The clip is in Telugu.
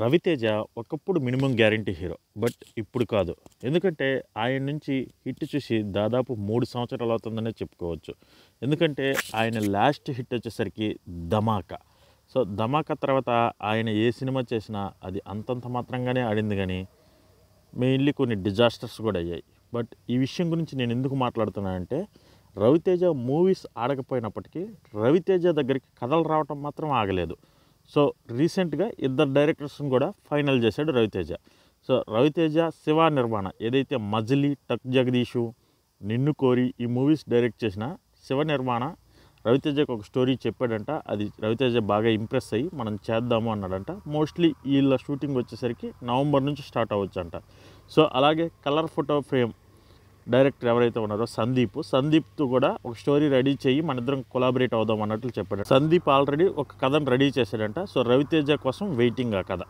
రవితేజ ఒకప్పుడు మినిమం గ్యారంటీ హీరో. బట్ ఇప్పుడు కాదు. ఎందుకంటే ఆయన నుంచి హిట్ చూసి దాదాపు 3 సంవత్సరాలు అవుతుందనే చెప్పుకోవచ్చు. ఎందుకంటే ఆయన లాస్ట్ హిట్ వచ్చేసరికి 'ధమాకా'. సో 'ధమాకా' తర్వాత ఆయన ఏ సినిమా చేసినా అది అంతంత మాత్రంగానే ఆడింది కానీ మెయిన్లీ కొన్ని డిజాస్టర్స్ కూడా అయ్యాయి. బట్ ఈ విషయం గురించి నేను ఎందుకు మాట్లాడుతున్నానంటే రవితేజ మూవీస్ ఆడకపోయినప్పటికీ రవితేజ దగ్గరికి కథలు రావటం మాత్రం ఆగలేదు. సో రీసెంట్గా ఇద్దరు డైరెక్టర్స్ని కూడా ఫైనల్ చేశాడు రవితేజ. సో రవితేజ శివ నిర్మాణ ఏదైతే మజిలీ, టక్ జగదీషు, నిన్ను కోరి ఈ మూవీస్ డైరెక్ట్ చేసిన శివ నిర్మాణ రవితేజకు ఒక స్టోరీ చెప్పాడంట. అది రవితేజ బాగా ఇంప్రెస్ అయ్యి మనం చేద్దాము అన్నాడంట. మోస్ట్లీ వీళ్ళ షూటింగ్ వచ్చేసరికి నవంబర్ నుంచి స్టార్ట్ అవ్వచ్చు అంట. సో అలాగే కలర్ ఫోటో ఫ్రేమ్ డైరెక్టర్ ఎవరైతే ఉన్నారో సందీప్తో కూడా ఒక స్టోరీ రెడీ చేయి మన ఇద్దరం కొలాబరేట్ అవుదాం అన్నట్లు చెప్పాడు. సందీప్ ఆల్రెడీ ఒక కథను రెడీ చేశాడంట. సో రవితేజ కోసం వెయిటింగ్ ఆ కథ.